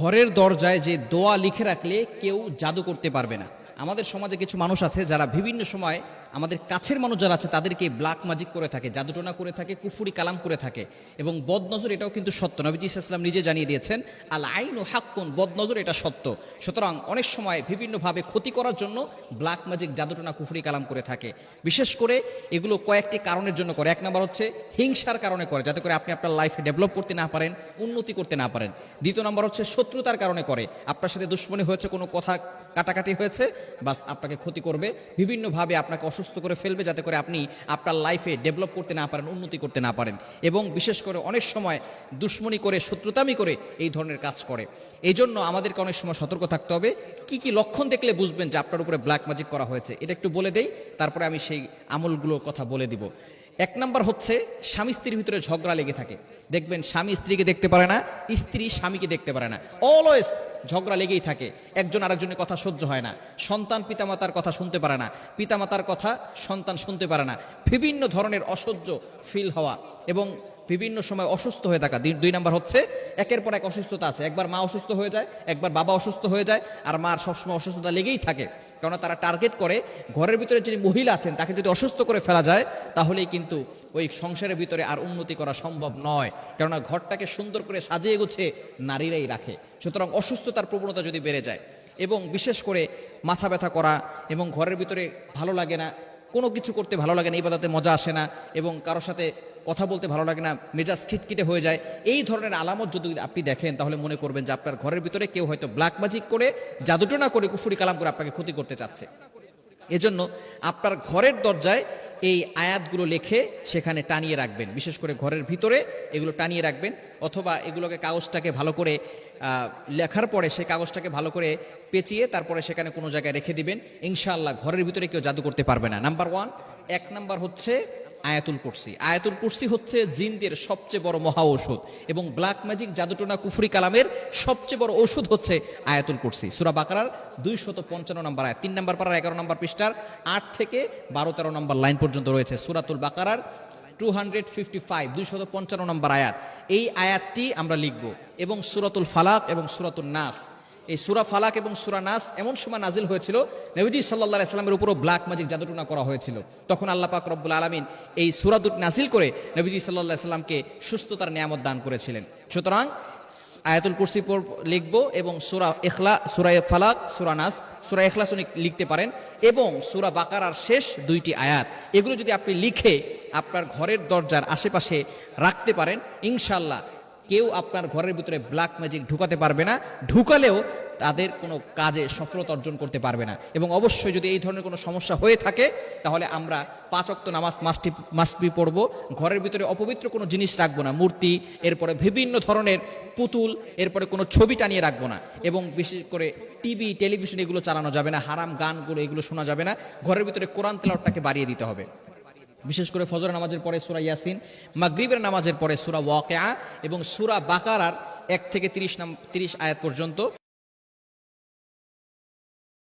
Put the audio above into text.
ঘরের দরজায় যে দোয়া লিখে রাখলে কেউ জাদু করতে পারবে না। আমাদের সমাজে কিছু মানুষ আছে যারা বিভিন্ন সময় আমাদের কাছের মানুষ যারা আছে তাদেরকে ব্ল্যাক ম্যাজিক করে থাকে, জাদুটোনা করে থাকে, কুফুরি কালাম করে থাকে এবং বদনজর এটাও কিন্তু সত্য। নবীজি সাল্লাল্লাহু আলাইহি ওয়াসাল্লাম নিজে জানিয়ে দিয়েছেন, আল আইনু হাক্কুন, বদনজর এটা সত্য। সুতরাং অনেক সময় বিভিন্নভাবে ক্ষতি করার জন্য ব্ল্যাক ম্যাজিক, জাদুটোনা, কুফুরি কালাম করে থাকে। বিশেষ করে এগুলো কয়েকটি কারণের জন্য করে। এক নম্বর হচ্ছে হিংসার কারণে করে, যাতে করে আপনি আপনার লাইফে ডেভেলপ করতে না পারেন, উন্নতি করতে না পারেন। দ্বিতীয় নম্বর হচ্ছে শত্রুতার কারণে করে, আপনার সাথে দুশ্মনী হয়েছে, কোনো কথা কাটাকাটি হয়েছে, বাস আপনাকে ক্ষতি করবে, বিভিন্নভাবে আপনাকে অসুস্থ করে ফেলবে, যাতে করে আপনি আপনার লাইফে ডেভেলপ করতে না পারেন, উন্নতি করতে না পারেন। এবং বিশেষ করে অনেক সময় দুশ্মনী করে, শত্রুতামি করে এই ধরনের কাজ করে। এই জন্য আমাদেরকে অনেক সময় সতর্ক থাকতে হবে। কি কি লক্ষণ দেখলে বুঝবেন যে আপনার উপরে ব্ল্যাক ম্যাজিক করা হয়েছে, এটা একটু বলে দেই, তারপরে আমি সেই আমলগুলোর কথা বলে দিব। এক নাম্বার হচ্ছে স্বামী স্ত্রীর ভিতরে ঝগড়া লেগে থাকে। দেখবেন স্বামী স্ত্রীকে দেখতে পারে না, স্ত্রী স্বামীকে দেখতে পারে না, অলওয়েজ ঝগড়া লেগেই থাকে, একজন আরেকজনের কথা সহ্য হয় না, সন্তান পিতামাতার কথা শুনতে পারে না, পিতামাতার কথা সন্তান শুনতে পারে না, বিভিন্ন ধরনের অসহ্য ফিল হওয়া এবং বিভিন্ন সময় অসুস্থ হয়ে থাকা। দুই নাম্বার হচ্ছে একের পর এক অসুস্থতা আছে, একবার মা অসুস্থ হয়ে যায়, একবার বাবা অসুস্থ হয়ে যায়, আর মার সবসময় অসুস্থতা লেগেই থাকে। কারণ তারা টার্গেট করে ঘরের ভিতরে যিনি মহিলা আছেন তাকে যদি অসুস্থ করে ফেলা যায়, তাহলেই কিন্তু ওই সংসারের ভিতরে আর উন্নতি করা সম্ভব নয়। কেননা ঘরটাকে সুন্দর করে সাজিয়ে গুছিয়ে নারীরাই রাখে। সুতরাং অসুস্থতার প্রবণতা যদি বেড়ে যায় এবং বিশেষ করে মাথা ব্যথা করা এবং ঘরের ভিতরে ভালো লাগে না, কোনো কিছু করতে ভালো লাগে না, ইবাদতে মজা আসে না এবং কারোর সাথে কথা বলতে ভালো লাগে না, মেজাজ খিটখিটে হয়ে যায়, এই ধরনের আলামত যদি আপনি দেখেন তাহলে মনে করবেন যে আপনার ঘরের ভিতরে কেউ হয়তো ব্ল্যাক ম্যাজিক করে, জাদুটোনা করে, কুফুরি কালাম করে আপনাকে ক্ষতি করতে চাচ্ছে। এজন্য আপনার ঘরের দরজায় এই আয়াতগুলো লিখে সেখানে টানিয়ে রাখবেন। বিশেষ করে ঘরের ভিতরে এগুলো টানিয়ে রাখবেন, অথবা এগুলোকে কাগজটাকে ভালো করে লেখার পরে সেই কাগজটাকে ভালো করে পেঁচিয়ে তারপরে সেখানে কোনো জায়গায় রেখে দিবেন। ইনশাআল্লাহ ঘরের ভিতরে কেউ জাদু করতে পারবে না। নাম্বার ওয়ান, এক নাম্বার হচ্ছে আয়াতুল কুরসি। আয়াতুল কুরসি হচ্ছে জিনদের সবচেয়ে বড় মহা ঔষধ এবং ব্ল্যাক ম্যাজিক, জাদুটোনা, কুফরি কালামের সবচেয়ে বড় ঔষধ হচ্ছে আয়াতুল কুরসি। সূরা বাকারার 255 নম্বর আয়াত, 3 নম্বর পারার 11 নম্বর পৃষ্ঠার 8 থেকে 12-13 নম্বর লাইন পর্যন্ত রয়েছে। সূরাতুল বাকারার 255 255 নম্বর আয়াত। এই আয়াতটি আমরা লিখব এবং সূরাতুল ফালাক এবং সূরাতুন নাস, এই সূরা ফালাক এবং সূরা নাস এমন সময় নাজিল হয়েছিল, নবীজি সাল্লাল্লাহু আলাইহি ওয়াসাল্লামের উপরও ব্ল্যাক ম্যাজিক, জাদুটোনা করা হয়েছিল। তখন আল্লাহ পাক রব্বুল আলামিন এই সূরা দুটি নাজিল করে নবীজি সাল্লাল্লাহু আলাইহি ওয়াসাল্লামকে সুস্থতার নিয়ামত দান করেছিলেন। সুতরাং আয়াতুল কুরসি লিখবো এবং সূরা ফালাক, সূরা নাস, সূরা ইখলাস লিখতে পারেন এবং সূরা বাকারার শেষ দুইটি আয়াত, এগুলো যদি আপনি লিখে আপনার ঘরের দরজার আশেপাশে রাখতে পারেন, ইনশাআল্লাহ কেউ আপনার ঘরের ভিতরে ব্ল্যাক ম্যাজিক ঢুকাতে পারবে না, ঢুকালেও তাদের কোনো কাজে সফলতা অর্জন করতে পারবে না। এবং অবশ্যই যদি এই ধরনের কোনো সমস্যা হয়ে থাকে তাহলে আমরা 5 ওয়াক্ত নামাজ মাস্ট বি পড়বো, ঘরের ভিতরে অপবিত্র কোনো জিনিস রাখবো না, মূর্তি, এরপরে বিভিন্ন ধরনের পুতুল, এরপরে কোনো ছবি টানিয়ে রাখবো না এবং বিশেষ করে টিভি, টেলিভিশন এগুলো চালানো যাবে না, হারাম গানগুলো এগুলো শোনা যাবে না। ঘরের ভিতরে কোরআন তেলাওয়াতটাকে বাড়িয়ে দিতে হবে। বিশেষ করে ফজর নামাজের পরে সূরা ইয়াসিন, মাগরিবের নামাজের পরে সূরা ওয়াকিয়া এবং সূরা বাকারার 1 থেকে 30 আয়াত পর্যন্ত